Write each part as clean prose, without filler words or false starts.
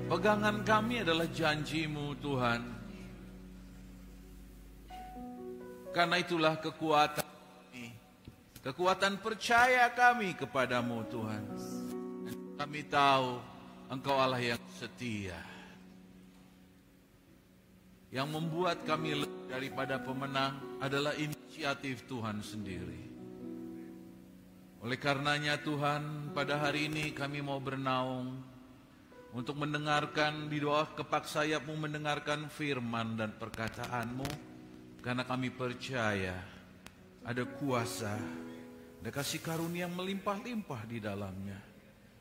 Pegangan kami adalah janji-Mu, Tuhan. Karena itulah kekuatan kami, kekuatan percaya kami kepadamu, Tuhan. Kami tahu Engkau Allah yang setia, yang membuat kami lebih daripada pemenang adalah inisiatif Tuhan sendiri. Oleh karenanya Tuhan, pada hari ini kami mau bernaung untuk mendengarkan di bawah kepak sayap-Mu, mendengarkan firman dan perkataan-Mu, karena kami percaya ada kuasa, ada kasih karunia yang melimpah-limpah di dalamnya.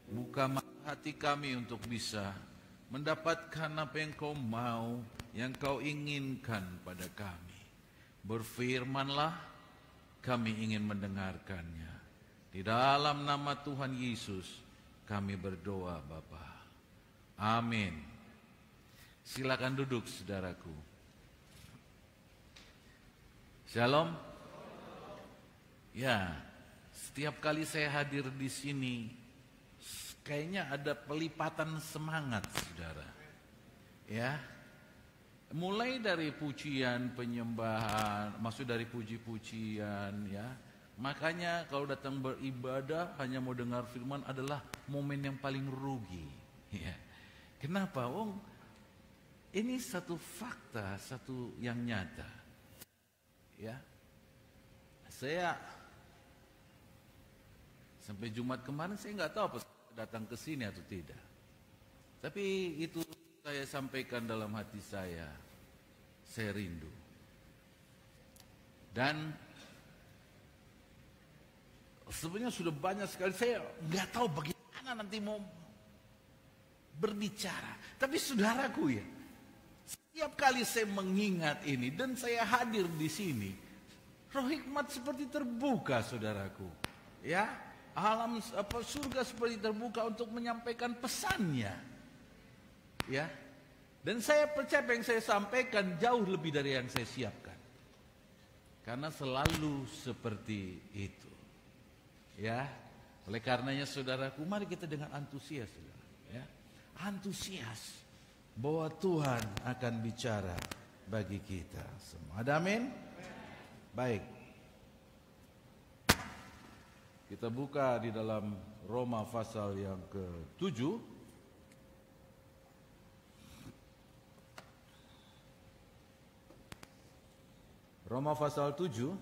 Buka mata hati kami untuk bisa mendapatkan apa yang Kau mau, yang Kau inginkan pada kami. Berfirmanlah, kami ingin mendengarkannya. Di dalam nama Tuhan Yesus kami berdoa, Bapa. Amin. Silakan duduk, saudaraku. Shalom. Ya, setiap kali saya hadir di sini, kayaknya ada pelipatan semangat, saudara. Ya, mulai dari pujian, penyembahan, maksud dari puji-pujian, ya. Makanya kalau datang beribadah hanya mau dengar firman adalah momen yang paling rugi. Ya. Kenapa? Ini satu fakta, satu yang nyata. Ya, saya sampai Jumat kemarin saya nggak tahu apa datang ke sini atau tidak. Tapi itu saya sampaikan dalam hati saya rindu. Dan sebenarnya sudah banyak sekali, saya nggak tahu bagaimana nanti mau berbicara. Tapi saudaraku ya, setiap kali saya mengingat ini dan saya hadir di sini, roh hikmat seperti terbuka, saudaraku. Ya, alam surga seperti terbuka untuk menyampaikan pesannya. Ya, dan saya percaya apa yang saya sampaikan jauh lebih dari yang saya siapkan. Karena selalu seperti itu. Ya, oleh karenanya saudaraku, mari kita dengan antusias, saudara. Ya, antusias bahwa Tuhan akan bicara bagi kita semua. Ada amin? Baik. Kita buka di dalam Roma pasal yang ke-7. Roma pasal 7.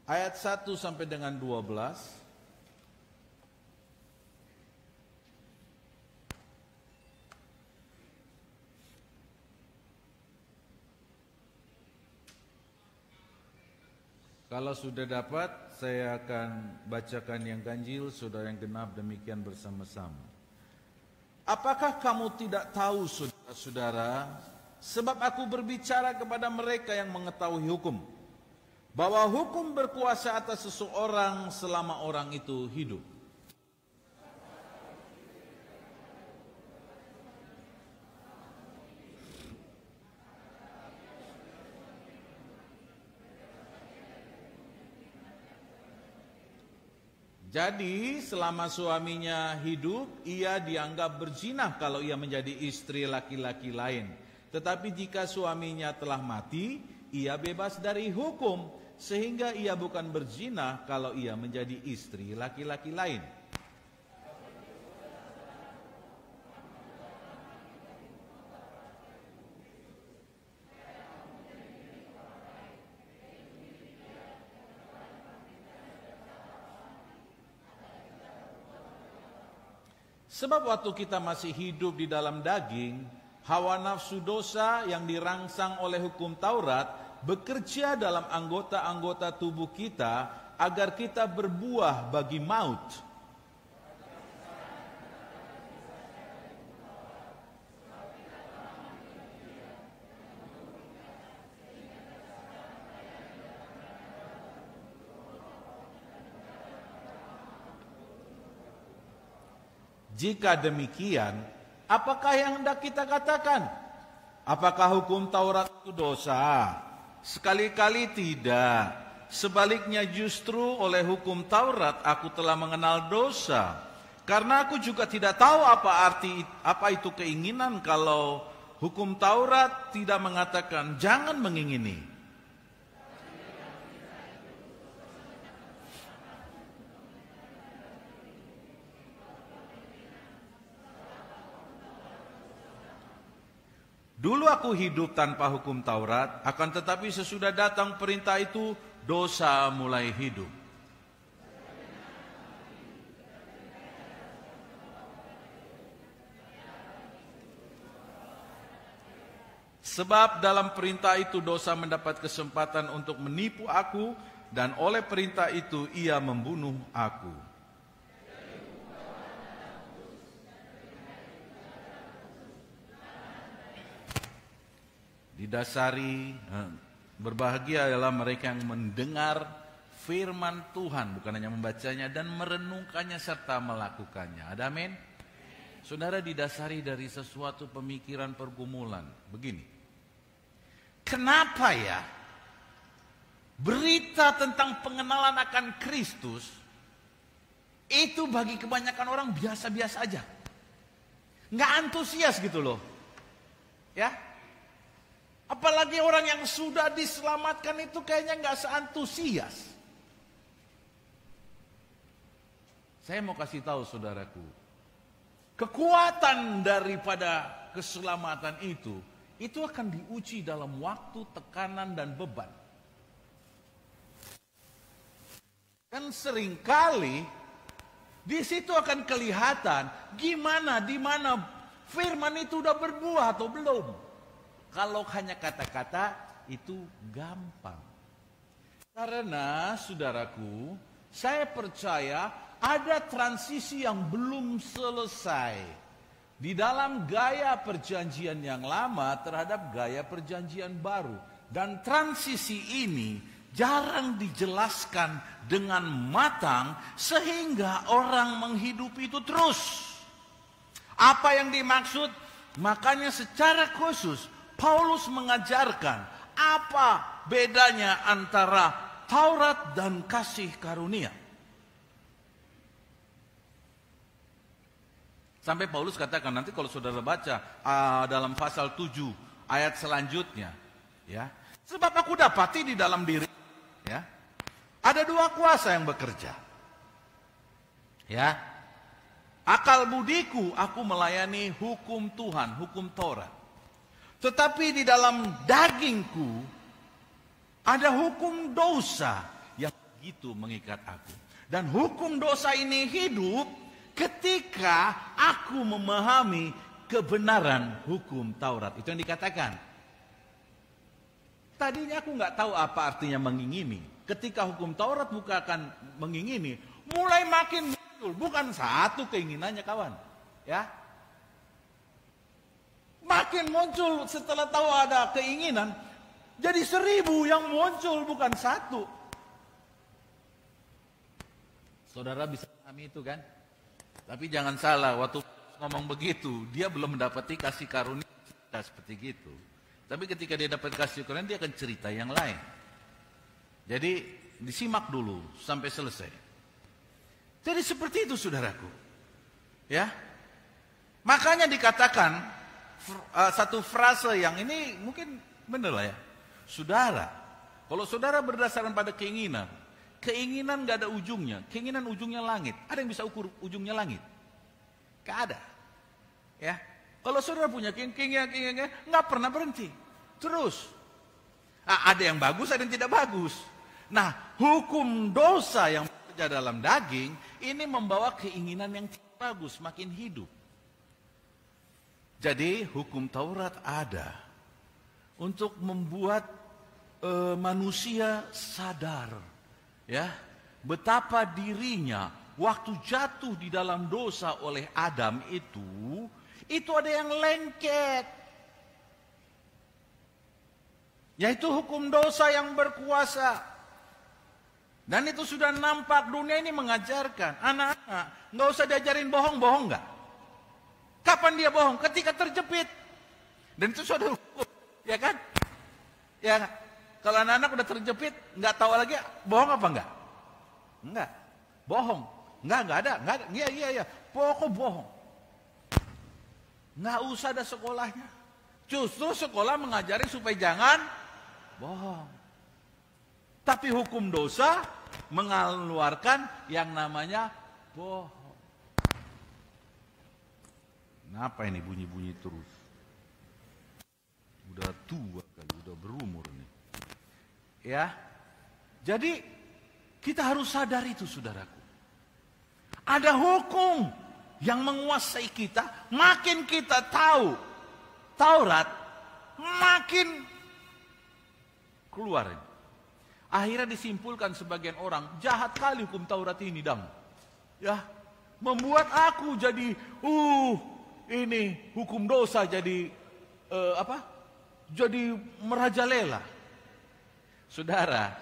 Ayat 1 sampai dengan 12. Kalau sudah dapat, saya akan bacakan yang ganjil, saudara yang genap, demikian bersama-sama. Apakah kamu tidak tahu, saudara-saudara, sebab aku berbicara kepada mereka yang mengetahui hukum, bahwa hukum berkuasa atas seseorang selama orang itu hidup. Jadi selama suaminya hidup, ia dianggap berzina kalau ia menjadi istri laki-laki lain. Tetapi jika suaminya telah mati, ia bebas dari hukum, sehingga ia bukan berzina kalau ia menjadi istri laki-laki lain. Sebab waktu kita masih hidup di dalam daging, hawa nafsu dosa yang dirangsang oleh hukum Taurat bekerja dalam anggota-anggota tubuh kita agar kita berbuah bagi maut. Jika demikian, apakah yang hendak kita katakan? Apakah hukum Taurat itu dosa? Sekali-kali tidak. sebaliknya justru oleh hukum Taurat aku telah mengenal dosa. Karena aku juga tidak tahu apa itu keinginan kalau hukum Taurat tidak mengatakan jangan mengingini. Dulu aku hidup tanpa hukum Taurat, akan tetapi sesudah datang perintah itu, dosa mulai hidup. Sebab dalam perintah itu dosa mendapat kesempatan untuk menipu aku, dan oleh perintah itu ia membunuh aku. Didasari, berbahagia adalah mereka yang mendengar firman Tuhan, bukan hanya membacanya dan merenungkannya serta melakukannya. Ada amin? Saudara, didasari dari sesuatu pemikiran pergumulan. Begini, kenapa ya berita tentang pengenalan akan Kristus itu bagi kebanyakan orang biasa-biasa aja, nggak antusias gitu loh, ya? Apalagi orang yang sudah diselamatkan itu kayaknya nggak seantusias. Saya mau kasih tahu saudaraku, kekuatan daripada keselamatan itu akan diuji dalam waktu, tekanan, dan beban. Dan seringkali di situ akan kelihatan gimana, di mana firman itu udah berbuah atau belum. Kalau hanya kata-kata itu gampang. Karena saudaraku, saya percaya ada transisi yang belum selesai di dalam gaya perjanjian yang lama terhadap gaya perjanjian baru. Dan transisi ini jarang dijelaskan dengan matang sehingga orang menghidupi itu terus. Apa yang dimaksud? Makanya secara khusus Paulus mengajarkan apa bedanya antara Taurat dan kasih karunia. Sampai Paulus katakan, nanti kalau saudara baca dalam pasal 7 ayat selanjutnya, ya, sebab aku dapati di dalam diri, ya, ada dua kuasa yang bekerja, ya. Akal budiku aku melayani hukum Tuhan, hukum Taurat. Tetapi di dalam dagingku ada hukum dosa yang begitu mengikat aku. Dan hukum dosa ini hidup ketika aku memahami kebenaran hukum Taurat. Itu yang dikatakan. Tadinya aku nggak tahu apa artinya mengingini. Ketika hukum Taurat bukan mengingini, mulai makin muncul. Bukan satu keinginannya kawan, ya. Makin muncul setelah tahu ada keinginan, jadi 1000 yang muncul, bukan satu. Saudara bisa pahami itu kan? Tapi jangan salah, waktu ngomong begitu, dia belum mendapati kasih karunia seperti gitu. Tapi ketika dia dapat kasih karunia, dia akan cerita yang lain. Jadi disimak dulu sampai selesai. Jadi seperti itu saudaraku. Ya. Makanya dikatakan satu frase yang ini mungkin benar lah ya. Saudara, kalau saudara berdasarkan pada keinginan gak ada ujungnya. Keinginan ujungnya langit. Ada yang bisa ukur ujungnya langit? Gak ada. Ya. Kalau saudara punya keinginan gak pernah berhenti. Terus. Ada yang bagus, ada yang tidak bagus. Nah, hukum dosa yang bekerja dalam daging ini membawa keinginan yang tidak bagus, makin hidup. Jadi hukum Taurat ada untuk membuat manusia sadar, ya, betapa dirinya waktu jatuh di dalam dosa oleh Adam itu ada yang lengket, yaitu hukum dosa yang berkuasa. Dan itu sudah nampak, dunia ini mengajarkan anak-anak nggak usah diajarin bohong nggak. Kapan dia bohong? Ketika terjepit. Dan itu sudah hukum, ya kan? Ya, Kalau anak-anak udah terjepit, nggak tahu lagi bohong apa enggak? Enggak. Bohong. Enggak ada. Iya. Pokok bohong. Nggak usah ada sekolahnya. Justru sekolah mengajari supaya jangan bohong. Tapi hukum dosa mengeluarkan yang namanya bohong. Kenapa ini bunyi-bunyi terus? Udah tua kali, udah berumur nih. Ya. Jadi kita harus sadar itu, saudaraku. Ada hukum yang menguasai kita. Makin kita tahu Taurat, makin keluar. Akhirnya disimpulkan sebagian orang, jahat kali hukum Taurat ini, Dam. Ya, membuat aku jadi ini hukum dosa jadi jadi merajalela. Saudara,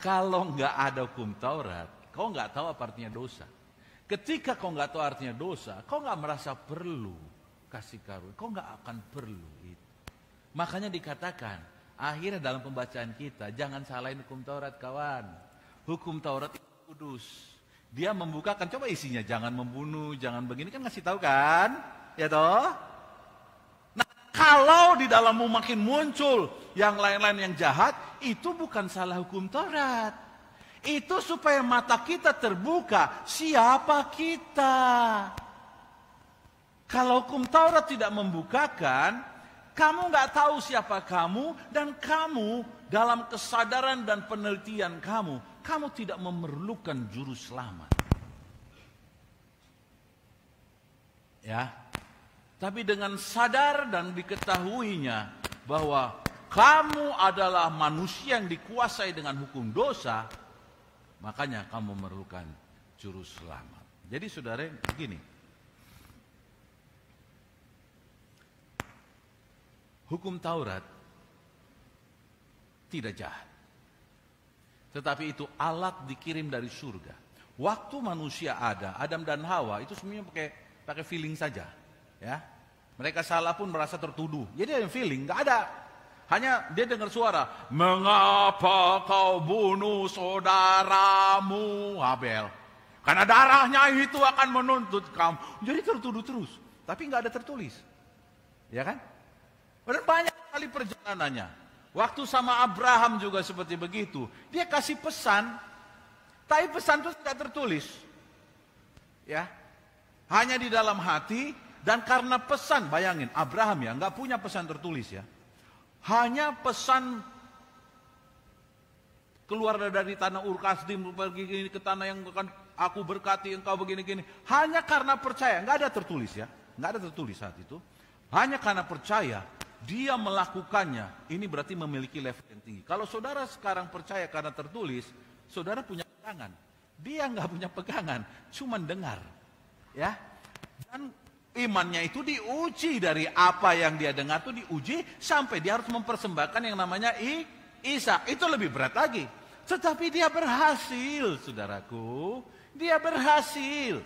kalau nggak ada hukum Taurat, kau nggak tahu apa artinya dosa. Ketika kau nggak tahu artinya dosa, kau nggak merasa perlu kasih karunia, kau nggak akan perlu itu. Makanya dikatakan, akhirnya dalam pembacaan kita, jangan salahin hukum Taurat, kawan. Hukum Taurat itu kudus. Dia membukakan, coba isinya, jangan membunuh, jangan begini, kan ngasih tahu kan, ya toh. Kalau di dalammu makin muncul yang lain-lain yang jahat, itu bukan salah hukum Taurat. Itu supaya mata kita terbuka, siapa kita. Kalau hukum Taurat tidak membukakan, kamu nggak tahu siapa kamu, dan kamu dalam kesadaran dan penelitian kamu tidak memerlukan juru selamat. Ya. Tapi dengan sadar dan diketahuinya bahwa kamu adalah manusia yang dikuasai dengan hukum dosa, makanya kamu memerlukan juru selamat. Jadi saudara, begini. Hukum Taurat tidak jahat. Tetapi itu alat dikirim dari surga. Waktu manusia ada, Adam dan Hawa, itu semuanya pakai feeling saja. Ya, mereka salah pun merasa tertuduh. Jadi ada feeling, nggak ada. Hanya dia dengar suara, mengapa kau bunuh saudaramu Habel? Karena darahnya itu akan menuntut kamu. Jadi tertuduh terus, tapi nggak ada tertulis, ya kan? Dan banyak kali perjalanannya. Waktu sama Abraham juga seperti begitu. Dia kasih pesan, tapi pesan itu tidak tertulis, ya, hanya di dalam hati. Dan karena pesan, bayangin Abraham ya, nggak punya pesan tertulis ya. Hanya pesan keluar dari tanah Ur Kasdim, pergi ke tanah yang akan aku berkati engkau begini-gini. Hanya karena percaya, nggak ada tertulis ya, nggak ada tertulis saat itu. Hanya karena percaya, dia melakukannya. Ini berarti memiliki level yang tinggi. Kalau saudara sekarang percaya karena tertulis, saudara punya pegangan. Dia nggak punya pegangan, cuman dengar, ya. Dan imannya itu diuji dari apa yang dia dengar itu diuji sampai dia harus mempersembahkan yang namanya Ishak. Itu lebih berat lagi. Tetapi dia berhasil, saudaraku. Dia berhasil.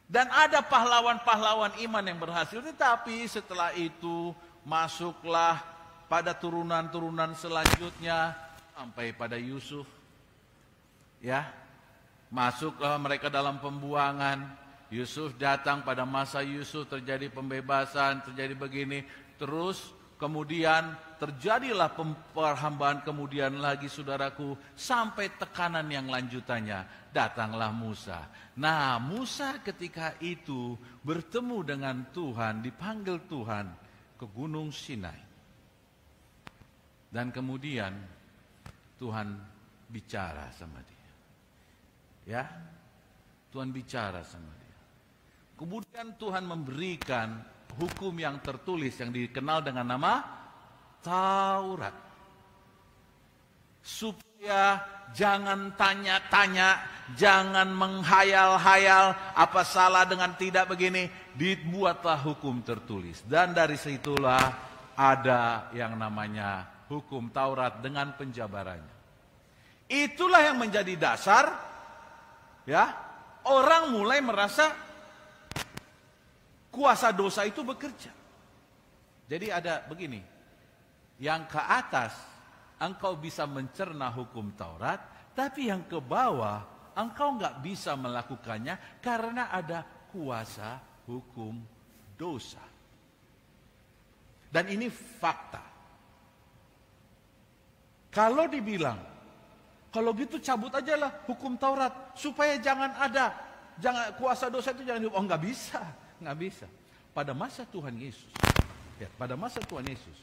Dan ada pahlawan-pahlawan iman yang berhasil. Tetapi setelah itu masuklah pada turunan-turunan selanjutnya sampai pada Yusuf. Ya, masuklah mereka dalam pembuangan. Yusuf datang, pada masa Yusuf terjadi pembebasan, terjadi begini. Terus kemudian terjadilah perhambaan kemudian lagi, saudaraku. Sampai tekanan yang lanjutannya, datanglah Musa. Nah, Musa ketika itu bertemu dengan Tuhan, dipanggil Tuhan ke Gunung Sinai. Dan kemudian Tuhan bicara sama dia. Ya, Tuhan bicara sama dia. Kemudian Tuhan memberikan hukum yang tertulis yang dikenal dengan nama Taurat. Supaya jangan tanya-tanya, jangan menghayal-hayal apa salah dengan tidak begini. Dibuatlah hukum tertulis. Dan dari situlah ada yang namanya hukum Taurat dengan penjabarannya. Itulah yang menjadi dasar, ya, orang mulai merasa kuasa dosa itu bekerja. Jadi ada begini, Yang ke atas, engkau bisa mencerna hukum Taurat, tapi yang ke bawah, engkau nggak bisa melakukannya karena ada kuasa hukum dosa. Dan ini fakta. Kalau dibilang, kalau gitu cabut aja lah hukum Taurat supaya jangan kuasa dosa itu jangan. Oh, nggak bisa. Pada masa Tuhan Yesus,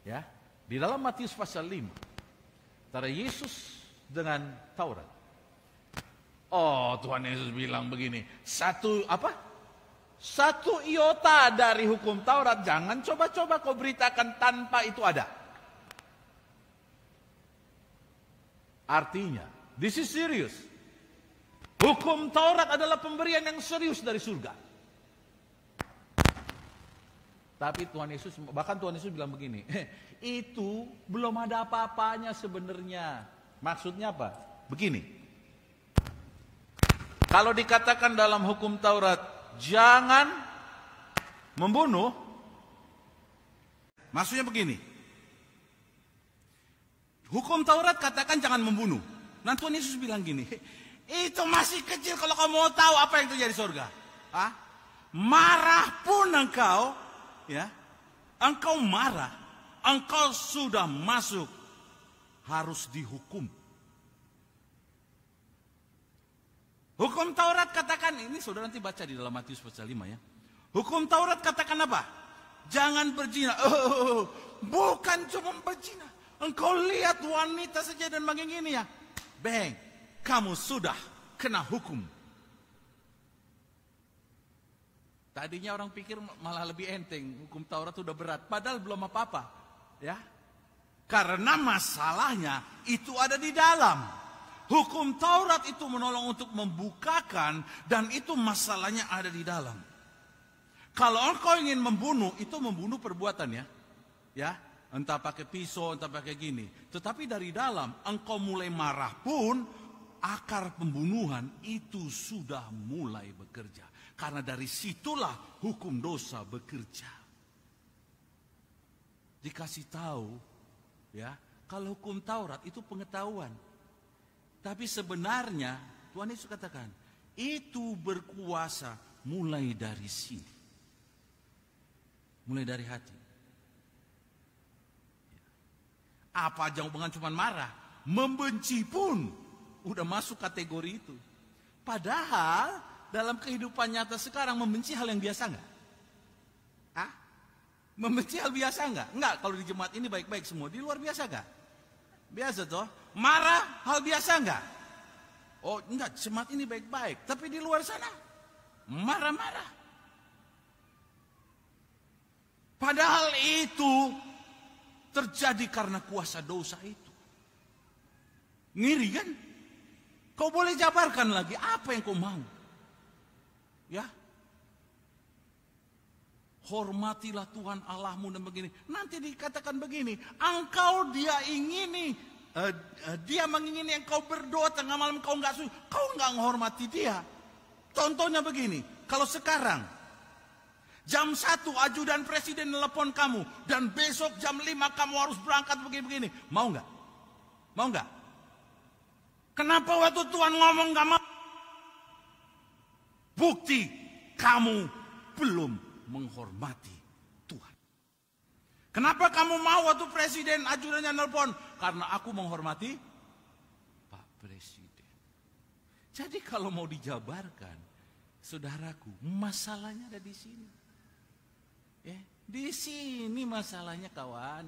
ya, di dalam Matius pasal 5, antara Yesus dengan Taurat. Oh, Tuhan Yesus bilang begini, satu iota dari hukum Taurat jangan coba-coba kau beritakan tanpa itu ada. Artinya, this is serious. Hukum Taurat adalah pemberian yang serius dari surga. Tapi bahkan Tuhan Yesus bilang begini, itu belum ada apa-apanya sebenarnya. Maksudnya apa? Begini. Kalau dikatakan dalam hukum Taurat, jangan membunuh, maksudnya begini. Hukum Taurat katakan jangan membunuh. Nah, Tuhan Yesus bilang gini, itu masih kecil kalau kamu mau tahu apa yang terjadi di surga. Marah pun engkau, ya, engkau marah, engkau sudah masuk, harus dihukum. Hukum Taurat katakan, ini saudara nanti baca di dalam Matius pasal 5 ya. Hukum Taurat katakan apa? Jangan berzina. Bukan cuma berzina. Engkau lihat wanita saja dan begini ya. Bang, kamu sudah kena hukum. Tadinya orang pikir malah lebih enteng, hukum Taurat sudah berat, padahal belum apa-apa, ya. Karena masalahnya itu ada di dalam. Hukum Taurat itu menolong untuk membukakan, dan itu masalahnya ada di dalam. Kalau engkau ingin membunuh, itu membunuh perbuatan ya, entah pakai pisau, entah pakai gini. Tetapi dari dalam, engkau mulai marah pun, akar pembunuhan itu sudah mulai bekerja. Karena dari situlah hukum dosa bekerja. Dikasih tahu, ya, kalau hukum Taurat itu pengetahuan. Tapi sebenarnya Tuhan Yesus katakan, itu berkuasa mulai dari sini. Mulai dari hati. Apa jangan cuma marah, membenci pun udah masuk kategori itu. Padahal dalam kehidupan nyata sekarang membenci hal yang biasa enggak? Membenci hal biasa enggak? Enggak, kalau di jemaat ini baik-baik semua. Di luar biasa enggak? Biasa toh. Marah hal biasa enggak? Oh enggak, jemaat ini baik-baik. Tapi di luar sana marah-marah. Padahal itu terjadi karena kuasa dosa itu. Ngiri kan? Kau boleh jabarkan lagi apa yang kau mau. Ya, hormatilah Tuhan Allahmu dan begini. Nanti dikatakan begini, engkau dia mengingini engkau berdoa tengah malam kau nggak menghormati dia. Contohnya begini, kalau sekarang jam 1 ajudan presiden telepon kamu dan besok jam 5 kamu harus berangkat begini-begini, mau nggak? Mau nggak? Kenapa waktu Tuhan ngomong nggak mau? Bukti kamu belum menghormati Tuhan. Kenapa kamu mau waktu presiden ajudannya nelpon? Karena aku menghormati Pak Presiden. Jadi kalau mau dijabarkan, saudaraku, masalahnya ada di sini. Di sini masalahnya kawan.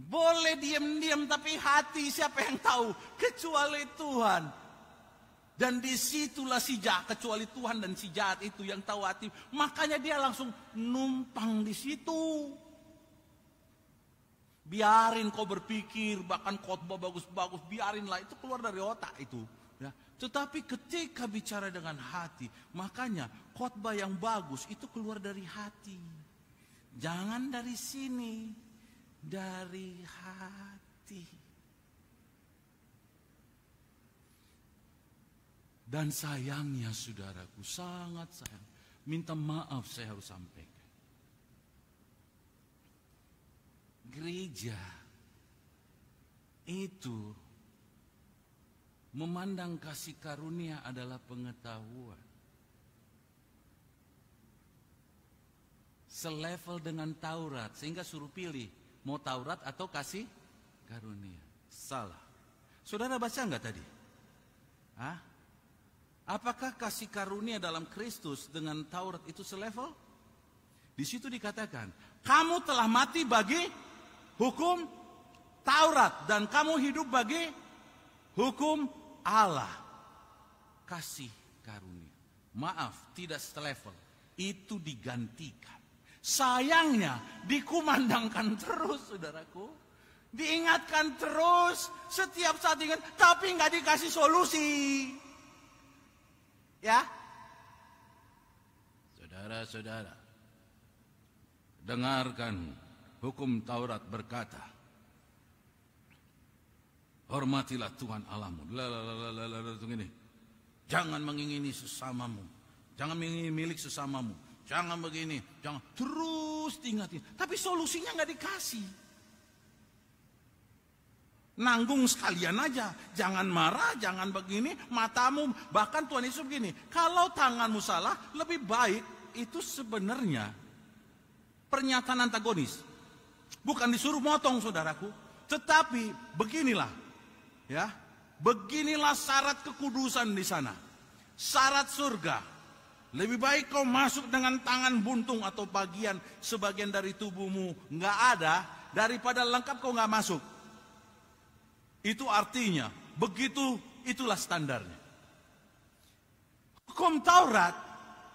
Boleh diam-diam tapi hati siapa yang tahu? Kecuali Tuhan. Dan disitulah si jahat, kecuali Tuhan dan si jahat itu yang tahu hati. Makanya dia langsung numpang di situ. Biarin kau berpikir, bahkan khotbah bagus-bagus, biarinlah itu keluar dari otak itu. Ya. Tetapi ketika bicara dengan hati, makanya khotbah yang bagus itu keluar dari hati. Jangan dari sini, dari hati. Dan sayangnya saudaraku, sangat sayang. Minta maaf saya harus sampaikan. Gereja itu memandang kasih karunia adalah pengetahuan. Selevel dengan Taurat, sehingga suruh pilih mau Taurat atau kasih karunia. Salah. Saudara baca enggak tadi? Hah? Apakah kasih karunia dalam Kristus dengan Taurat itu selevel? Di situ dikatakan, kamu telah mati bagi hukum Taurat dan kamu hidup bagi hukum Allah. Kasih karunia. Maaf, tidak selevel. Itu digantikan. Sayangnya dikumandangkan terus, saudaraku. Diingatkan terus, setiap saat ingat, tapi nggak dikasih solusi. Ya, saudara-saudara, dengarkan hukum Taurat berkata, hormatilah Tuhan Allahmu. Ini, jangan mengingini sesamamu, jangan mengingini milik sesamamu, jangan begini, jangan terus diingatin. Tapi solusinya nggak dikasih. Nanggung sekalian aja, jangan marah, jangan begini, matamu. Bahkan Tuhan Yesus begini, kalau tanganmu salah, lebih baik itu sebenarnya pernyataan antagonis. Bukan disuruh motong, saudaraku, tetapi beginilah, ya, beginilah syarat kekudusan di sana, syarat surga. Lebih baik kau masuk dengan tangan buntung atau sebagian dari tubuhmu nggak ada daripada lengkap kau nggak masuk. Itu artinya, itulah standarnya. Hukum Taurat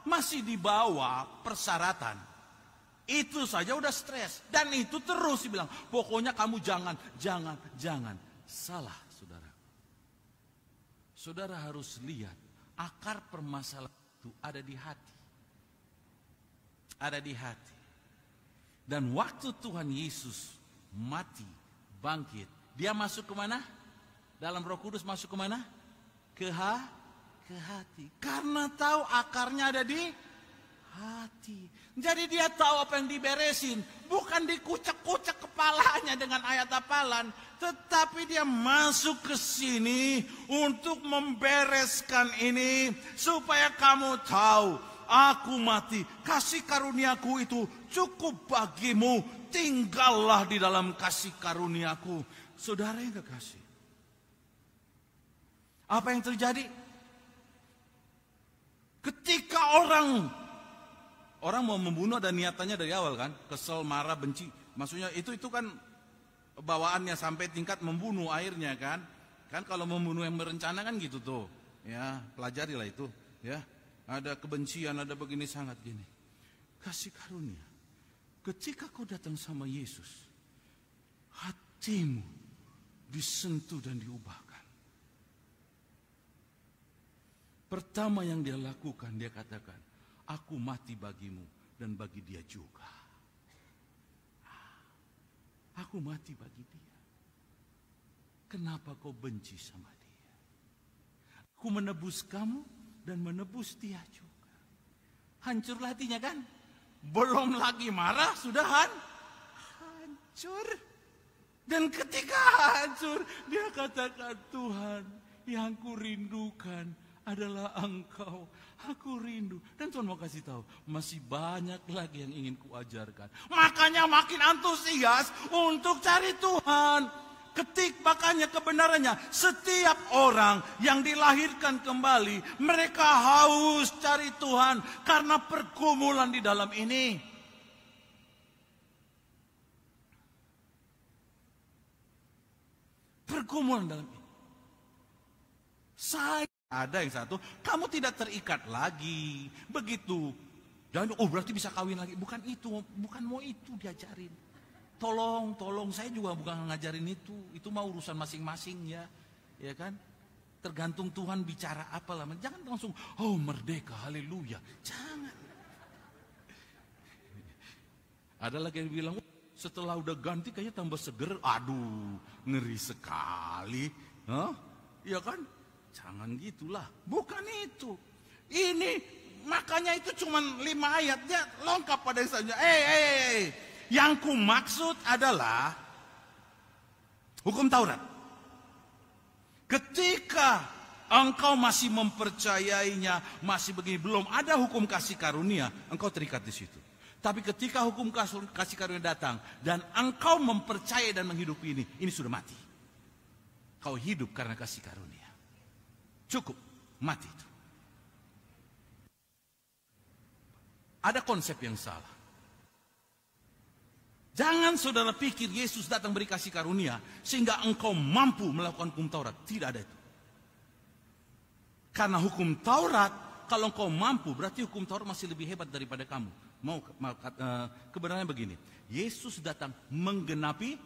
masih di bawah persyaratan. Itu saja udah stres. Dan itu terus dibilang, pokoknya kamu jangan. Salah, saudara. Saudara harus lihat, akar permasalahan itu ada di hati. Ada di hati. Dan waktu Tuhan Yesus mati, bangkit, dia masuk ke mana? Dalam Roh Kudus masuk ke mana? Ke hati. Karena tahu akarnya ada di hati. Jadi dia tahu apa yang diberesin. Bukan dikucek-kucek kepalanya dengan ayat hafalan. Tetapi dia masuk ke sini untuk membereskan ini. Supaya kamu tahu, aku mati. Kasih karuniaku itu cukup bagimu. Tinggallah di dalam kasih karuniaku. Saudara yang kekasih, apa yang terjadi? Ketika orang mau membunuh, ada niatannya dari awal kan, kesel, marah, benci. Maksudnya itu kan bawaannya sampai tingkat membunuh akhirnya kan. Kan kalau membunuh yang berencana kan gitu tuh. Ya, pelajarilah itu. Ya, ada kebencian, ada begini sangat gini. Kasih karunia. Ketika kau datang sama Yesus, hatimu disentuh dan diubahkan. Pertama yang dia lakukan, dia katakan, aku mati bagimu dan bagi dia juga. Aku mati bagi dia. Kenapa kau benci sama dia? Aku menebus kamu dan menebus dia juga. Hancurlah hatinya kan? Belum lagi marah, sudah hancur. Dan ketika hancur, dia katakan, Tuhan, yang kurindukan adalah Engkau. Aku rindu. Dan Tuhan mau kasih tahu, masih banyak lagi yang ingin kuajarkan. Makanya makin antusias untuk cari Tuhan. Ketik makanya kebenarannya, setiap orang yang dilahirkan kembali, mereka haus cari Tuhan karena pergumulan di dalam ini. Pergumulan dalam ini. Ada yang satu, kamu tidak terikat lagi. Begitu. Jangan, berarti bisa kawin lagi. Bukan itu, bukan mau itu diajarin. Tolong, saya juga bukan ngajarin itu. Itu mau urusan masing-masing ya. Ya kan? Tergantung Tuhan bicara apa lah. Jangan langsung, merdeka, haleluya. Jangan. Ada lagi yang bilang, setelah udah ganti kayaknya tambah seger. Aduh, ngeri sekali. Iya kan? Jangan gitulah. Bukan itu. Ini, makanya itu cuma 5 ayat. Dia lengkap pada saja. Yang ku maksud adalah hukum Taurat. Ketika engkau masih mempercayainya, masih begini, belum ada hukum kasih karunia, engkau terikat di situ. Tapi ketika hukum kasih karunia datang dan engkau mempercayai dan menghidupi ini sudah mati. Kau hidup karena kasih karunia. Cukup, mati itu. Ada konsep yang salah. Jangan saudara pikir Yesus datang beri kasih karunia sehingga engkau mampu melakukan hukum Taurat. Tidak ada itu. Karena hukum Taurat, kalau engkau mampu, berarti hukum Taurat masih lebih hebat daripada kamu. Kebenarannya begini, Yesus datang menggenapi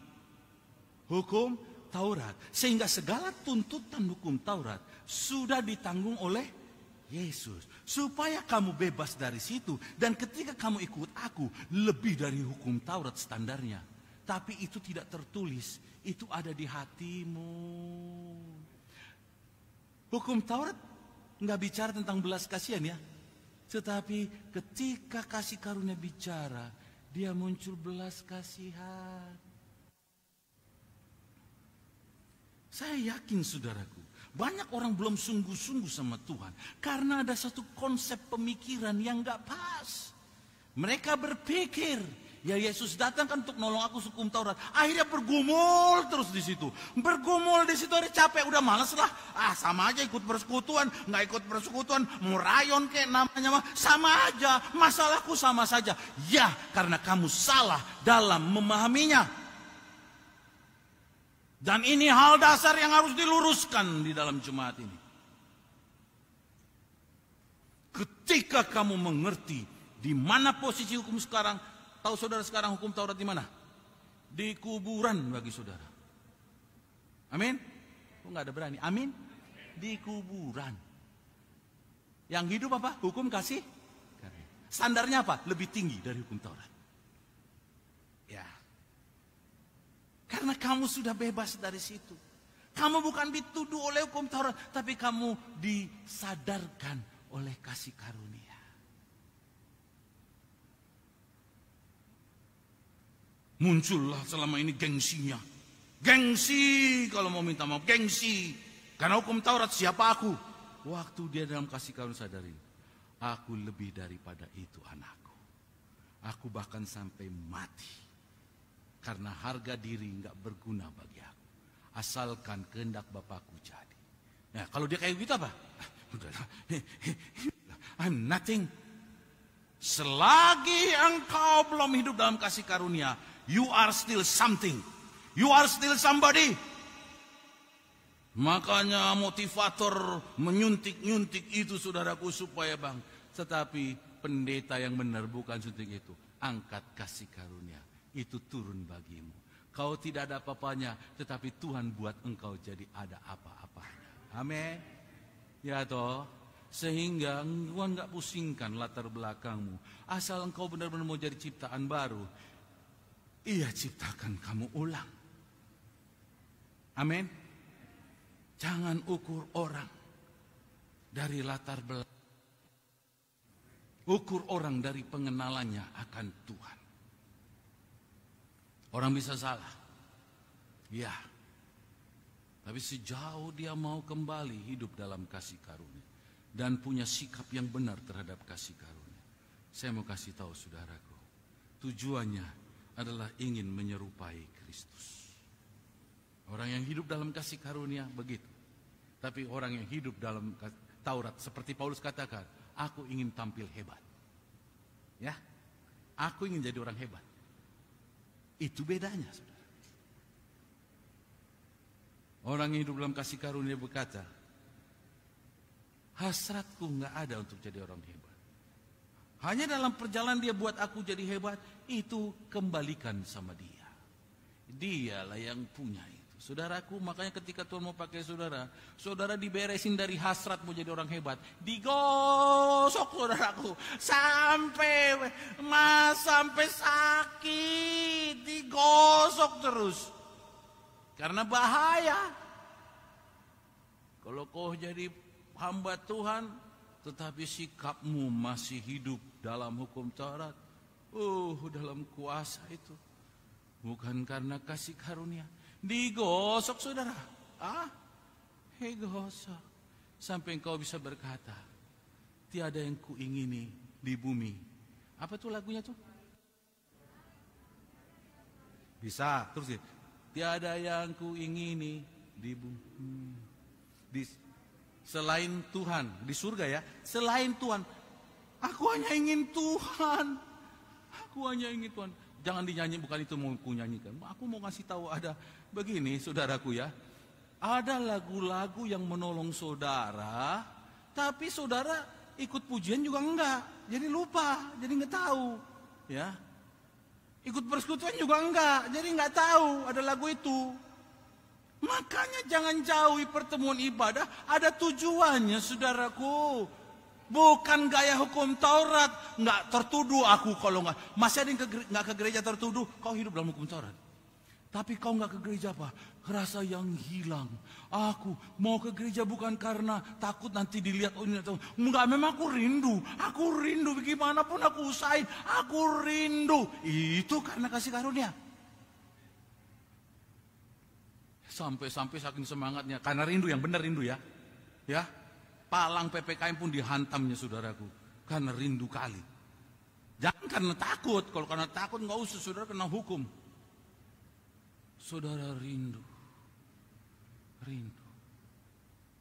hukum Taurat. Sehingga segala tuntutan hukum Taurat sudah ditanggung oleh Yesus. Supaya kamu bebas dari situ. Dan ketika kamu ikut aku, lebih dari hukum Taurat standarnya. Tapi itu tidak tertulis. Itu ada di hatimu. Hukum Taurat nggak bicara tentang belas kasihan ya. Tetapi ketika kasih karunia bicara, dia muncul belas kasihan. Saya yakin saudaraku, banyak orang belum sungguh-sungguh sama Tuhan. Karena ada satu konsep pemikiran yang gak pas. Mereka berpikir, ya Yesus datang kan untuk nolong aku hukum Taurat. Akhirnya bergumul terus di situ. Bergumul di situ, hari capek, udah males lah. Sama aja ikut persekutuan, gak ikut persekutuan. Mau rayon kayak namanya, sama aja. Masalahku sama saja. Ya, karena kamu salah dalam memahaminya. Dan ini hal dasar yang harus diluruskan di dalam jemaat ini. Ketika kamu mengerti di mana posisi hukum sekarang, tahu saudara sekarang hukum Taurat di mana? Di kuburan bagi saudara. Amin? Kok nggak ada berani? Amin? Di kuburan. Yang hidup apa? Hukum kasih. Standarnya apa? Lebih tinggi dari hukum Taurat. Ya. Karena kamu sudah bebas dari situ. Kamu bukan dituduh oleh hukum Taurat, tapi kamu disadarkan oleh kasih karunia. Muncullah selama ini gengsinya. Gengsi kalau mau minta maaf, gengsi. Karena hukum Taurat, siapa aku? Waktu dia dalam kasih karunia sadari, aku lebih daripada itu anakku. Aku bahkan sampai mati. Karena harga diri nggak berguna bagi aku. Asalkan kehendak Bapakku jadi. Nah, kalau dia kayak gitu apa? I'm nothing. Selagi engkau belum hidup dalam kasih karunia, you are still something. You are still somebody. Makanya motivator menyuntik-nyuntik itu saudaraku supaya bang. Tetapi pendeta yang benar bukan suntik itu. Angkat kasih karunia. Itu turun bagimu. Kau tidak ada apa-apanya, tetapi Tuhan buat engkau jadi ada apa-apanya. Amin. Ya toh, sehingga Tuhan nggak pusingkan latar belakangmu. Asal engkau benar-benar mau jadi ciptaan baru, Ia ciptakan kamu ulang. Amin. Jangan ukur orang dari latar belakang. Ukur orang dari pengenalannya akan Tuhan. Orang bisa salah. Ya. Tapi sejauh dia mau kembali hidup dalam kasih karunia. Dan punya sikap yang benar terhadap kasih karunia. Saya mau kasih tahu saudaraku. Tujuannya adalah ingin menyerupai Kristus. Orang yang hidup dalam kasih karunia begitu. Tapi orang yang hidup dalam Taurat. Seperti Paulus katakan. Aku ingin tampil hebat. Ya. Aku ingin jadi orang hebat. Itu bedanya, saudara. Orang yang hidup dalam kasih karunia berkata, hasratku nggak ada untuk jadi orang hebat. Hanya dalam perjalanan dia buat aku jadi hebat, itu kembalikan sama dia. Dialah yang punya itu. Saudaraku, makanya ketika Tuhan mau pakai saudara, saudara diberesin dari hasrat mau jadi orang hebat, digosok saudaraku sampai sakit, digosok terus. Karena bahaya. Kalau kau jadi hamba Tuhan, tetapi sikapmu masih hidup dalam hukum Taurat, Dalam kuasa itu. Bukan karena kasih karunia. Digosok saudara. Gosok. Sampai engkau bisa berkata, tiada yang kuingini di bumi. Apa tuh lagunya tuh? Bisa, terus ya. Tiada yang kuingini di bumi. Selain Tuhan, di surga ya. Selain Tuhan, aku hanya ingin Tuhan. Aku hanya ingin Tuhan. Jangan dinyanyi, bukan itu mau ku nyanyikan. Aku mau ngasih tahu ada begini, saudaraku ya. Ada lagu-lagu yang menolong saudara, tapi saudara ikut pujian juga enggak. Jadi lupa, jadi enggak tahu, ya. Ikut persekutuan juga enggak, jadi enggak tahu ada lagu itu. Makanya jangan jauhi pertemuan ibadah, ada tujuannya saudaraku. Bukan gaya hukum Taurat, nggak tertuduh aku kalau nggak. Masih ada yang nggak ke gereja tertuduh, kau hidup dalam hukum Taurat. Tapi kau nggak ke gereja apa? Rasa yang hilang. Aku mau ke gereja bukan karena takut nanti dilihat ini atau enggak. Memang aku rindu. Bagaimanapun aku usahain, aku rindu. Itu karena kasih karunia. Sampai saking semangatnya, karena rindu yang benar rindu ya, ya. Palang PPKM pun dihantamnya saudaraku, karena rindu kali. Jangan karena takut, kalau karena takut nggak usah saudara kena hukum. Saudara rindu,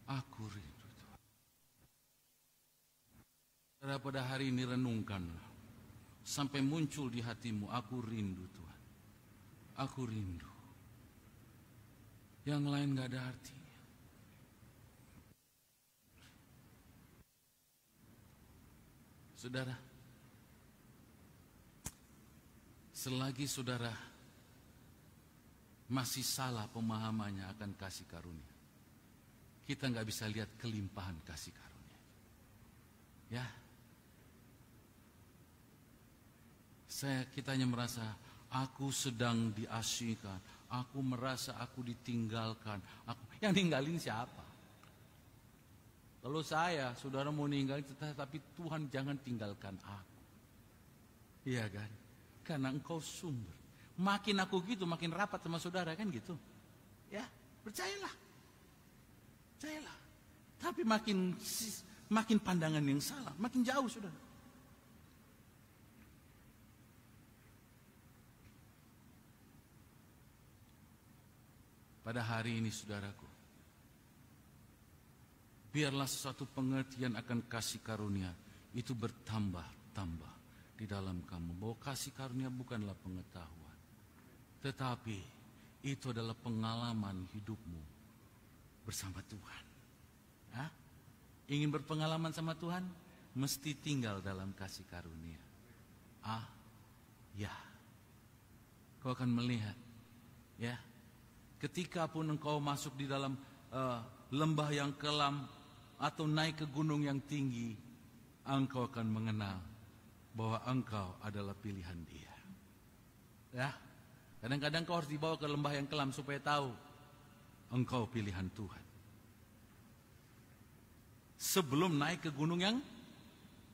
aku rindu Tuhan. Saudara pada hari ini renungkanlah, sampai muncul di hatimu, aku rindu Tuhan, aku rindu. Yang lain nggak ada arti. Saudara, selagi saudara masih salah pemahamannya akan kasih karunia, kita nggak bisa lihat kelimpahan kasih karunia. Ya, kita hanya merasa aku sedang diasingkan, aku merasa aku ditinggalkan. Yang ninggalin siapa? Kalau saya, saudara mau ninggalin, tapi Tuhan jangan tinggalkan aku. Iya kan? Karena engkau sumber. Makin aku gitu, makin rapat sama saudara kan gitu. Ya, percayalah. Tapi makin pandangan yang salah, makin jauh saudara. Pada hari ini saudaraku, biarlah sesuatu pengertian akan kasih karunia itu bertambah-tambah di dalam kamu. Bahwa kasih karunia bukanlah pengetahuan, tetapi itu adalah pengalaman hidupmu bersama Tuhan. Ingin berpengalaman sama Tuhan, mesti tinggal dalam kasih karunia. Ya, kau akan melihat, ya, ketika pun engkau masuk di dalam lembah yang kelam, atau naik ke gunung yang tinggi, engkau akan mengenal bahwa engkau adalah pilihan Dia. Ya, kadang-kadang kau harus dibawa ke lembah yang kelam supaya tahu engkau pilihan Tuhan. Sebelum naik ke gunung yang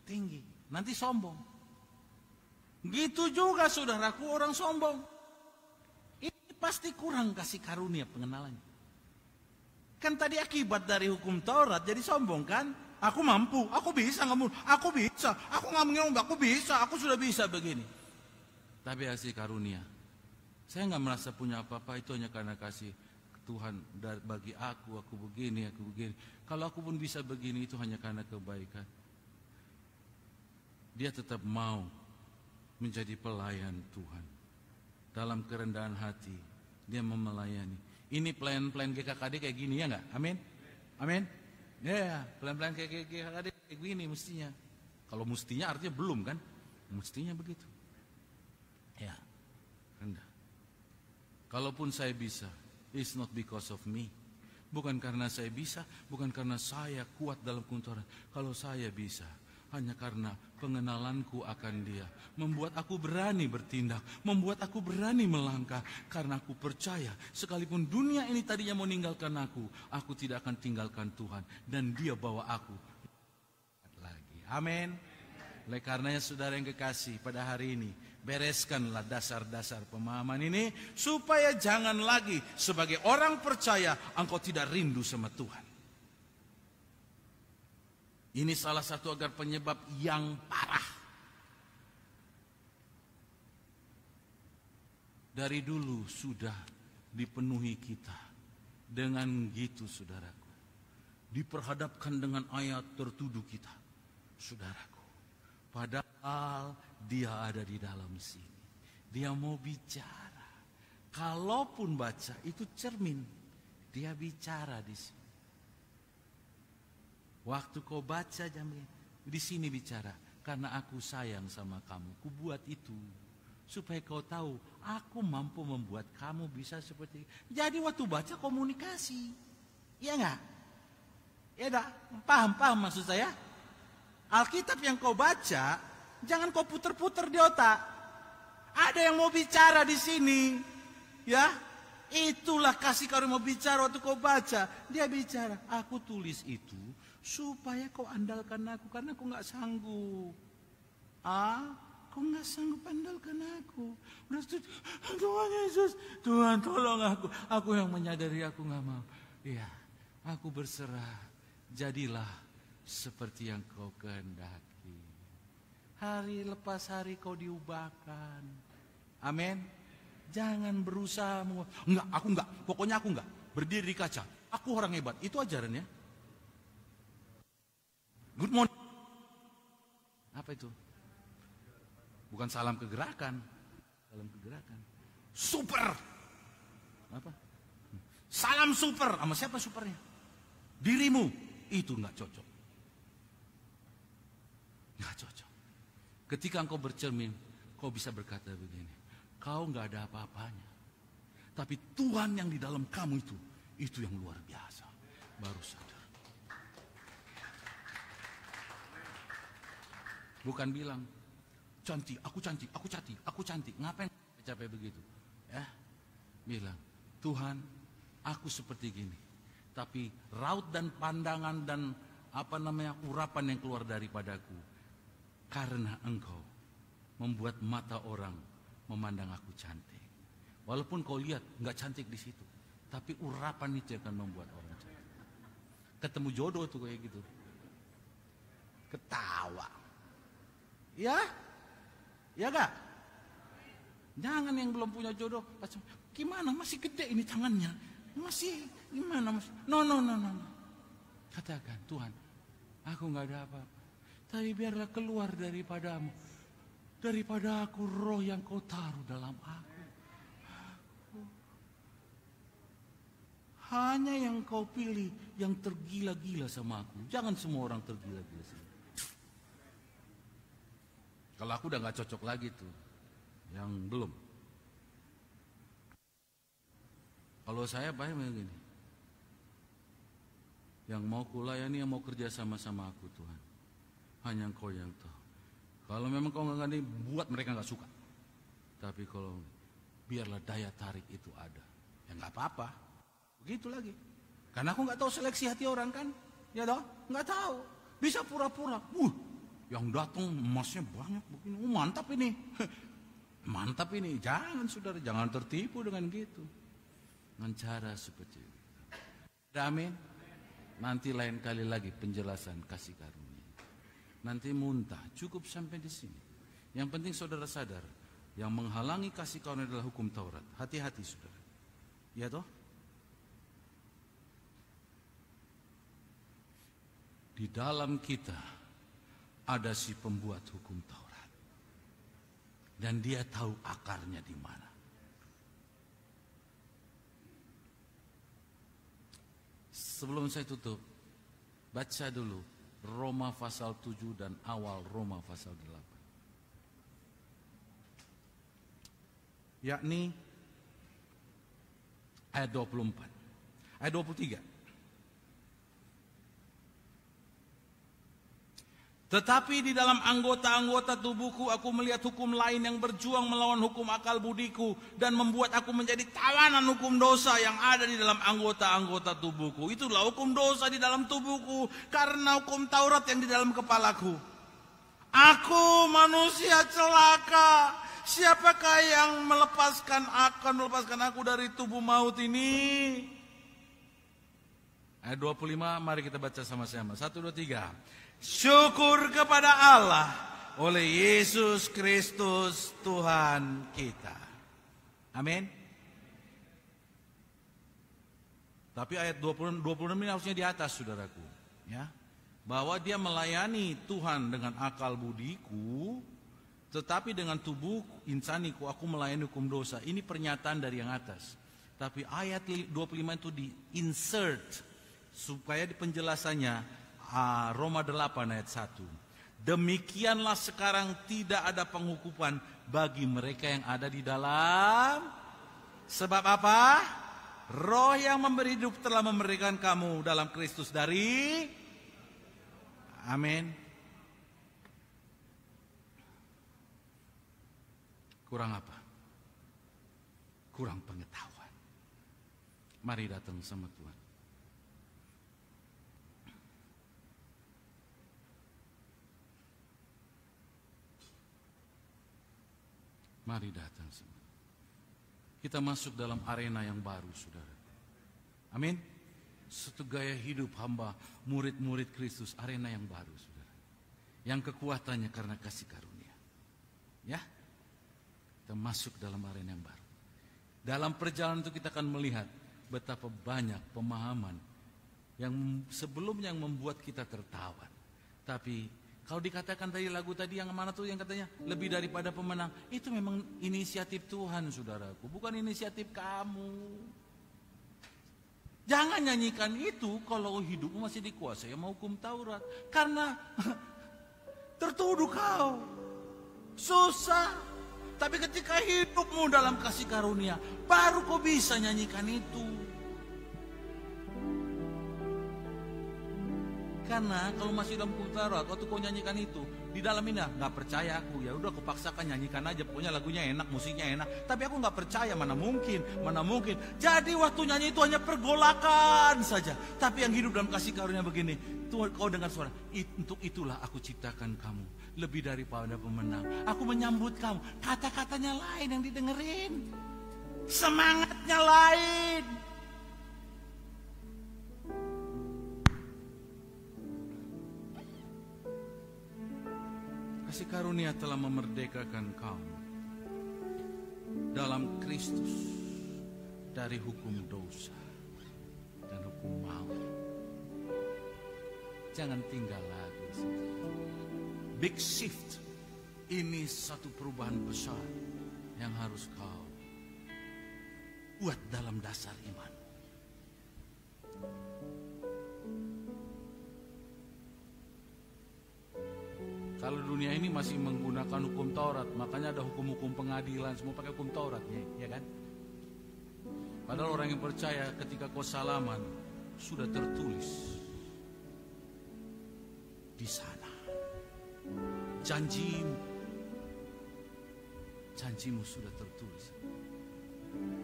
tinggi, nanti sombong. Gitu juga saudaraku, orang sombong. Ini pasti kurang kasih karunia pengenalannya. Kan tadi akibat dari hukum Taurat jadi sombong kan? Aku mampu, aku bisa ngomong, aku bisa, aku sudah bisa begini. Tapi kasih karunia, saya nggak merasa punya apa-apa, itu hanya karena kasih Tuhan bagi aku begini. Kalau aku pun bisa begini, itu hanya karena kebaikan. Dia tetap mau menjadi pelayan Tuhan. Dalam kerendahan hati, dia melayani. Ini pelayan-pelayan GKKD kayak gini ya enggak? Amin? Amin? Ya, pelayan-pelayan kayak GKKD kayak gini mestinya. Kalau mestinya artinya belum kan? Mestinya begitu. Ya, rendah. Kalaupun saya bisa, it's not because of me. Bukan karena saya bisa, bukan karena saya kuat dalam kunturan. Kalau saya bisa, hanya karena pengenalanku akan Dia, membuat aku berani bertindak, membuat aku berani melangkah, karena aku percaya sekalipun dunia ini tadinya mau meninggalkan aku tidak akan tinggalkan Tuhan, dan Dia bawa aku lagi. Amin. Oleh karenanya saudara yang kekasih, pada hari ini Bereskanlah dasar-dasar pemahaman ini supaya jangan lagi sebagai orang percaya engkau tidak rindu sama Tuhan. Ini salah satu agar penyebab yang parah. Dari dulu sudah dipenuhi kita dengan gitu, saudaraku. Diperhadapkan dengan ayat tertuduh kita, saudaraku. Padahal dia ada di dalam sini. Dia mau bicara. Kalaupun baca itu cermin, dia bicara di sini. Waktu kau baca jam ini, di sini bicara. Karena aku sayang sama kamu, ku buat itu supaya kau tahu aku mampu membuat kamu bisa seperti. Jadi waktu baca komunikasi, iya nggak? Ya dah, paham maksud saya? Alkitab yang kau baca, jangan kau puter-puter di otak. Ada yang mau bicara di sini, ya. Itulah kasih karunia mau bicara waktu kau baca. Dia bicara, aku tulis itu supaya kau andalkan aku karena aku nggak sanggup. Kau nggak sanggup andalkan aku. Tuhan Yesus, Tuhan tolong aku yang menyadari aku nggak mau. Iya, aku berserah. Jadilah seperti yang kau kehendaki. Hari lepas hari kau diubahkan. Amin. Jangan berusaha. Enggak. Pokoknya aku enggak. Berdiri di kaca. Aku orang hebat. Itu ajarannya. Good morning. Apa itu? Bukan salam kegerakan. Salam kegerakan. Super. Apa? Salam super. Sama siapa supernya? Dirimu. Itu enggak cocok. Enggak cocok. Ketika engkau bercermin, kau bisa berkata begini. Kau enggak ada apa-apanya. Tapi Tuhan yang di dalam kamu itu yang luar biasa. Baru sadar. Bukan bilang, aku cantik. Ngapain capek begitu? Ya, bilang, Tuhan, aku seperti gini. Tapi raut dan pandangan dan urapan yang keluar daripadaku. Karena engkau membuat mata orang memandang aku cantik. Walaupun kau lihat nggak cantik di situ, tapi urapan itu akan membuat orang cantik. Ketemu jodoh tuh kayak gitu, ketawa, ya gak? Jangan yang belum punya jodoh, gimana masih gede ini tangannya, masih gimana mas? No. Katakan, Tuhan, aku nggak ada apa-apa. Tapi biarlah keluar daripada aku roh yang kau taruh dalam aku. Hanya yang kau pilih yang tergila-gila sama aku. Jangan semua orang tergila-gila sama aku. Kalau aku udah gak cocok lagi tuh. Yang belum. Kalau saya banyak begini. Yang mau kulayani, yang mau kerja sama-sama aku Tuhan. Hanya Engkau yang tahu. Kalau memang kau nggak ngani, buat mereka nggak suka. Tapi kalau biarlah daya tarik itu ada, ya nggak apa-apa. Begitu lagi. Karena aku nggak tahu seleksi hati orang kan, ya toh, nggak tahu. Bisa pura-pura. Yang datang emasnya banyak begini. Mantap ini, mantap ini. Jangan saudara, jangan tertipu dengan gitu. Dengan cara seperti itu. Amin. Nanti lain kali lagi penjelasan kasih karunia. Nanti muntah, cukup sampai di sini. Yang penting saudara sadar, yang menghalangi kasih karunia adalah hukum Taurat. Hati-hati saudara. Ya toh? Di dalam kita ada si pembuat hukum Taurat. Dan dia tahu akarnya di mana. Sebelum saya tutup, baca dulu Roma pasal 7 dan awal Roma pasal 8. Yakni ayat 24. Ayat 23. Tetapi di dalam anggota-anggota tubuhku aku melihat hukum lain yang berjuang melawan hukum akal budiku dan membuat aku menjadi tawanan hukum dosa yang ada di dalam anggota-anggota tubuhku. Itulah hukum dosa di dalam tubuhku karena hukum Taurat yang di dalam kepalaku. Aku manusia celaka, siapakah yang akan melepaskan aku dari tubuh maut ini? Ayat 25, mari kita baca sama-sama. 1, 2, 3. Syukur kepada Allah oleh Yesus Kristus Tuhan kita. Amin. Tapi ayat 26 ini harusnya di atas, saudaraku. Ya, bahwa dia melayani Tuhan dengan akal budiku, tetapi dengan tubuh insaniku aku melayani hukum dosa. Ini pernyataan dari yang atas. Tapi ayat 25 itu di-insert supaya di penjelasannya Roma 8 ayat 1. Demikianlah sekarang tidak ada penghukuman bagi mereka yang ada di dalam. Sebab apa? Roh yang memberi hidup telah memberikan kamu dalam Kristus dari. Amin. Kurang apa? Kurang pengetahuan. Mari datang sama Tuhan. Mari datang semua. Kita masuk dalam arena yang baru, saudara. Amin. Satu gaya hidup hamba, murid-murid Kristus, arena yang baru, saudara. Yang kekuatannya karena kasih karunia. Ya, kita masuk dalam arena yang baru. Dalam perjalanan itu kita akan melihat betapa banyak pemahaman yang sebelumnya yang membuat kita tertawa. Tapi kalau dikatakan tadi lagu tadi yang mana tuh yang katanya lebih daripada pemenang, itu memang inisiatif Tuhan, saudaraku, bukan inisiatif kamu. Jangan nyanyikan itu kalau hidupmu masih dikuasai sama hukum Taurat, karena tertuduh kau susah. Tapi ketika hidupmu dalam kasih karunia, baru kau bisa nyanyikan itu. Karena kalau masih dalam hukum Taurat, waktu kau nyanyikan itu, di dalam ini nggak percaya aku, ya udah aku paksakan nyanyikan aja, pokoknya lagunya enak, musiknya enak. Tapi aku nggak percaya, mana mungkin. Jadi waktu nyanyi itu hanya pergolakan saja. Tapi yang hidup dalam kasih karunia begini, Tuhan, kau dengar suara, untuk itulah aku ciptakan kamu, lebih daripada pemenang. Aku menyambut kamu, kata-katanya lain yang didengerin, semangatnya lain. Kasih karunia telah memerdekakan kamu dalam Kristus dari hukum dosa dan hukum maut. Jangan tinggal lagi. Big shift. Ini satu perubahan besar yang harus kau buat dalam dasar iman. Kalau dunia ini masih menggunakan hukum Taurat, makanya ada hukum-hukum pengadilan, semua pakai hukum Taurat, ya kan? Padahal orang yang percaya ketika kau salaman sudah tertulis di sana. Janjimu sudah tertulis.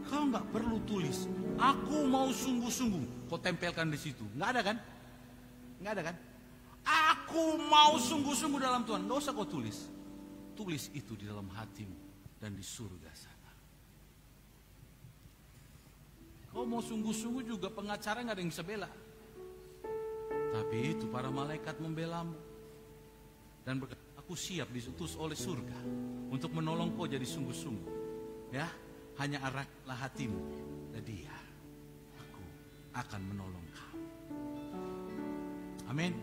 Kau nggak perlu tulis, aku mau sungguh-sungguh. Kau tempelkan di situ, nggak ada kan? Nggak ada kan? Aku mau sungguh-sungguh dalam Tuhan. Nggak usah kau tulis. Tulis itu di dalam hatimu dan di surga sana. Kau mau sungguh-sungguh juga pengacara nggak ada yang bisa bela. Tapi itu para malaikat membelamu. Dan berkata, aku siap diutus oleh surga untuk menolong kau jadi sungguh-sungguh. Ya, hanya arahlah hatimu ke Dia. Aku akan menolong kamu. Amin.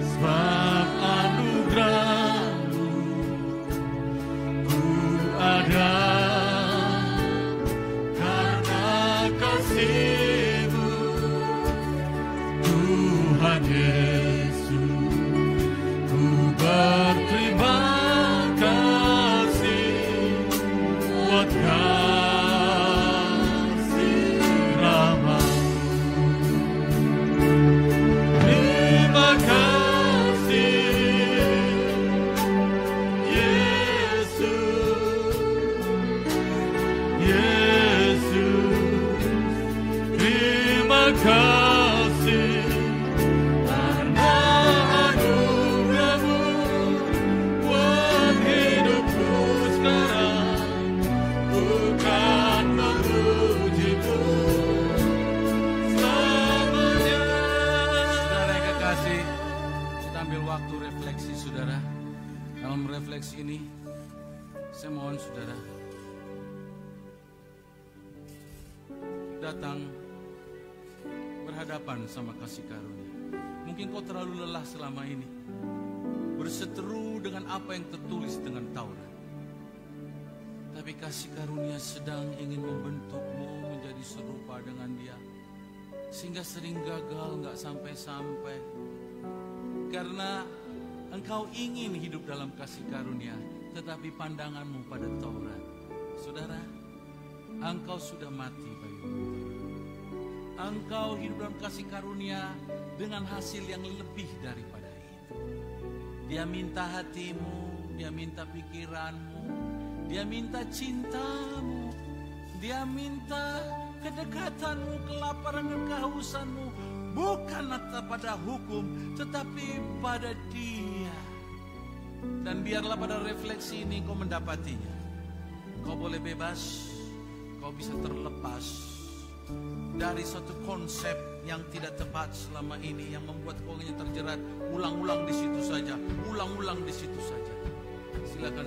Sebab anugerah-Mu kasih-Mu, Tuhan Yesus. Ku berterima kasih buat kasih rahmat-Mu. Terima kasih Yesus, Yesus. Terima kasih karena anugerah-Mu buat hidupku sekarang. Bukan memuji-Mu selamanya. Saudara yang kekasih, kita ambil waktu refleksi, saudara. Dalam refleksi ini, saya mohon saudara datang berhadapan sama kasih karunia. Mungkin kau terlalu lelah selama ini, berseteru dengan apa yang tertulis dengan Taurat. Tapi kasih karunia sedang ingin membentukmu menjadi serupa dengan Dia, sehingga sering gagal gak sampai-sampai. Karena engkau ingin hidup dalam kasih karunia, tetapi pandanganmu pada Taurat. Saudara, engkau sudah mati bagimu. Engkau hidup dalam kasih karunia dengan hasil yang lebih daripada itu. Dia minta hatimu, Dia minta pikiranmu, Dia minta cintamu, Dia minta kedekatanmu, kelaparan dan kehausanmu. Bukan pada hukum, tetapi pada Dia. Dan biarlah pada refleksi ini kau mendapatinya. Kau boleh bebas, kau bisa terlepas dari suatu konsep yang tidak tepat selama ini, yang membuat kau hanya terjerat ulang-ulang di situ saja, ulang-ulang di situ saja. Silakan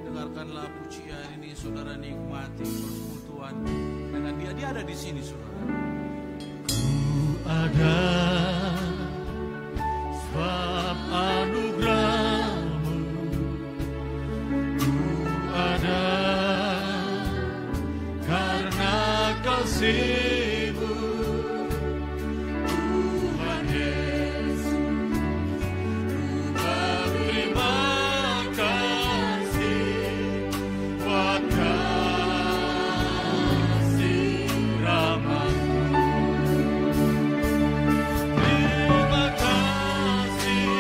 dengarkanlah pujian ini, saudara, nikmati persekutuan dengan Dia. Dia ada di sini, saudara. Ku ada sebab anugerah-Mu, ku ada karena kasih-Mu, Tuhan Yesus. Ku berterima kasih buat kasih rahmat-Mu. Terima kasih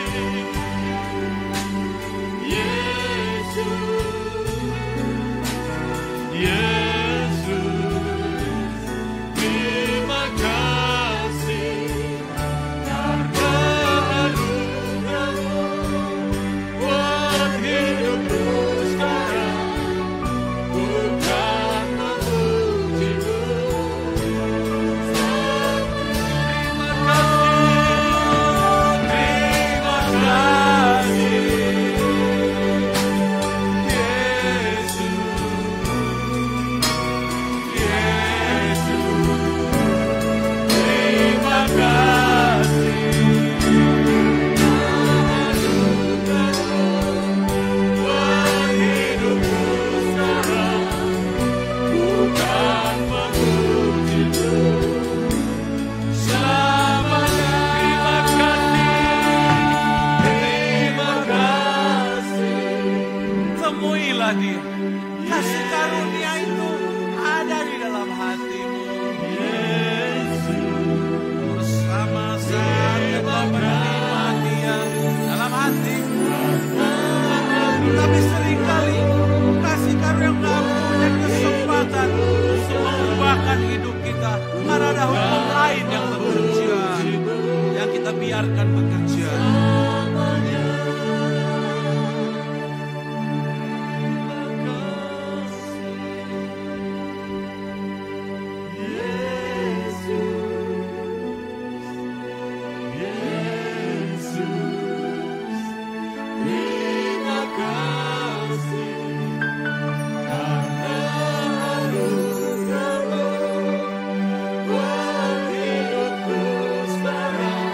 Yesus, Yesus. Terima kasih karena anugerah-Mu buat hidupku sekarang. Bukan memuji-Mu selamanya. Terima kasih Yesus, Yesus. Terima kasih anugerah-Mu buat hidupku sekarang. Bukan memuji-Mu selamanya. Terima kasih. Temuilah Dia. Kasih karunia itu ada di dalam hatimu. Yesus. Bersama-sama menerima Dia dalam hati. Tapi seringkali kasih karunia yang punya kesempatan untuk mengubahkan hidup kita, karena ada hukum lain yang bekerja, yang kita biarkan bekerja. Terima kasih karena anugerah-Mu buat hidupku sekarang.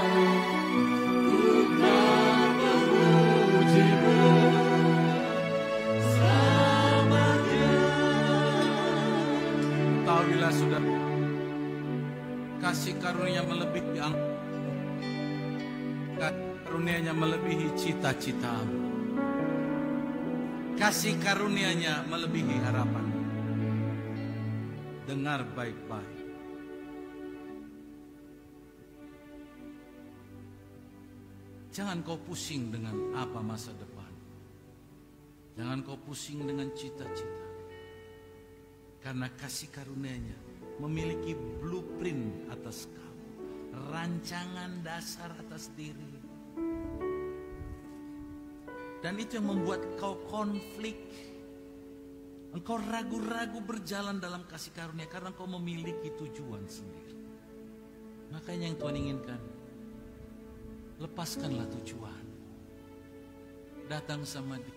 Bukan Ketahuilah sudah, kasih karunia melebihi karunia-Nya melebihi cita-cita. Kasih karunia-Nya melebihi harapan. Dengar baik-baik. Jangan kau pusing dengan apa masa depan. Jangan kau pusing dengan cita-cita. Karena kasih karunia-Nya memiliki blueprint atas kamu. Rancangan dasar atas diri. Dan itu yang membuat kau konflik. Engkau ragu-ragu berjalan dalam kasih karunia karena kau memiliki tujuan sendiri. Makanya yang Tuhan inginkan, lepaskanlah tujuan. Datang sama Dia.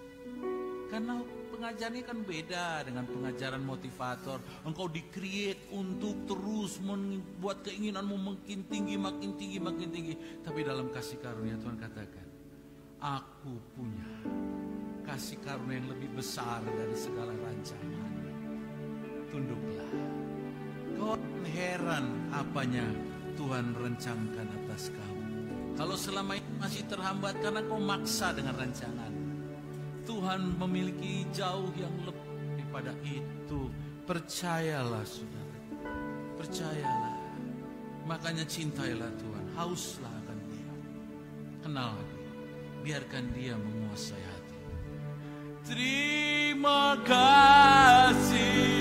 Karena pengajarannya kan beda dengan pengajaran motivator. Engkau di-create untuk terus membuat keinginanmu makin tinggi, makin tinggi, makin tinggi. Tapi dalam kasih karunia Tuhan katakan, aku punya kasih karunia yang lebih besar dari segala rancangan. Tunduklah. Kau heran apanya Tuhan rencanakan atas kamu. Kalau selama ini masih terhambat karena kau maksa dengan rancangan. Tuhan memiliki jauh yang lebih daripada itu. Percayalah saudara. Percayalah. Makanya cintailah Tuhan. Hauslah akan Dia. Kenal Dia. Biarkan Dia menguasai hati. Terima kasih.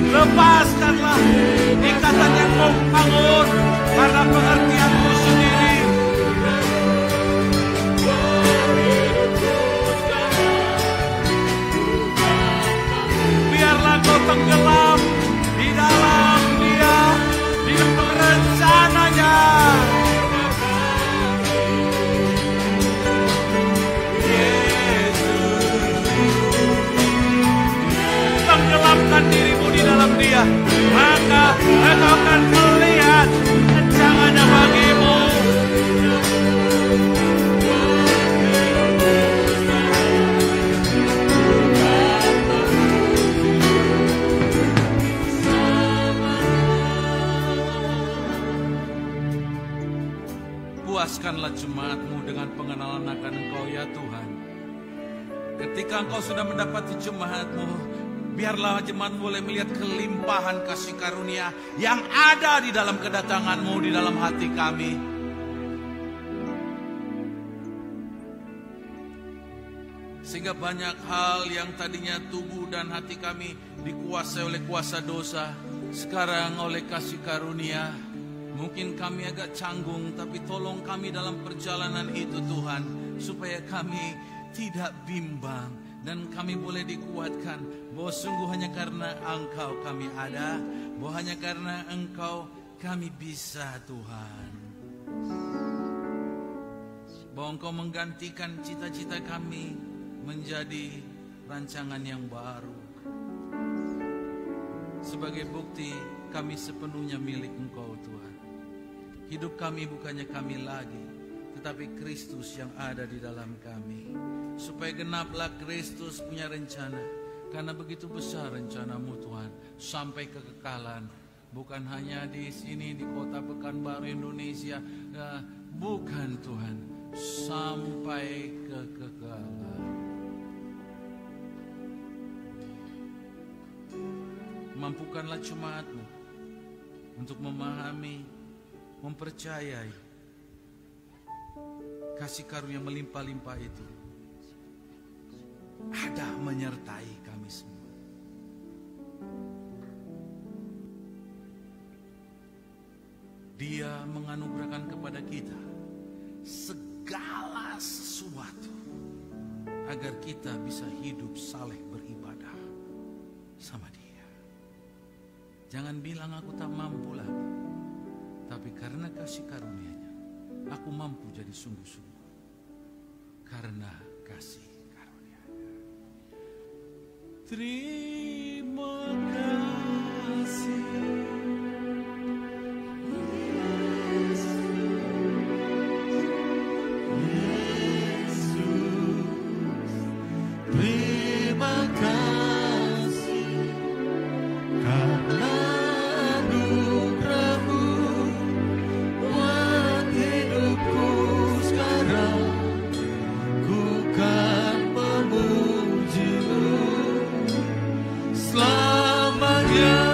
Lepaskanlah ikatan yang kau bangun karena pengertianmu sendiri. Biarlah kau tenggelam di dalam Dia, di dalam rencananya. Tenggelamkan dirimu di dalam Dia, maka engkau akan melihat rancangannya bagimu. Puaskanlah jemaatmu dengan pengenalan akan Engkau ya Tuhan. Ketika Engkau sudah mendapati jemaatmu, biarlah jemaat boleh melihat kelimpahan kasih karunia yang ada di dalam kedatangan-Mu di dalam hati kami. Sehingga banyak hal yang tadinya tubuh dan hati kami dikuasai oleh kuasa dosa, sekarang oleh kasih karunia. Mungkin kami agak canggung, tapi tolong kami dalam perjalanan itu Tuhan, supaya kami tidak bimbang dan kami boleh dikuatkan bahwa sungguh hanya karena Engkau kami ada, bahwa hanya karena Engkau kami bisa Tuhan. Bahwa Engkau menggantikan cita-cita kami menjadi rancangan yang baru. Sebagai bukti kami sepenuhnya milik Engkau Tuhan. Hidup kami bukannya kami lagi, tetapi Kristus yang ada di dalam kami. Supaya genaplah Kristus punya rencana. Karena begitu besar rencana-Mu Tuhan, sampai kekekalan bukan hanya di sini di kota Pekanbaru Indonesia, bukan Tuhan, sampai kekekalan. Mampukanlah jemaat-Mu untuk memahami, mempercayai kasih karunia melimpah-limpah itu ada menyertai kami semua. Dia menganugerahkan kepada kita segala sesuatu agar kita bisa hidup saleh beribadah sama Dia. Jangan bilang aku tak mampu lagi, tapi karena kasih karunia-Nya aku mampu jadi sungguh-sungguh karena kasih karunia-Nya. Terima kasih Yesus, terima kasih karena anugerah-Mu buat hidupku sekarang. Ku kan memuji-Mu selamanya.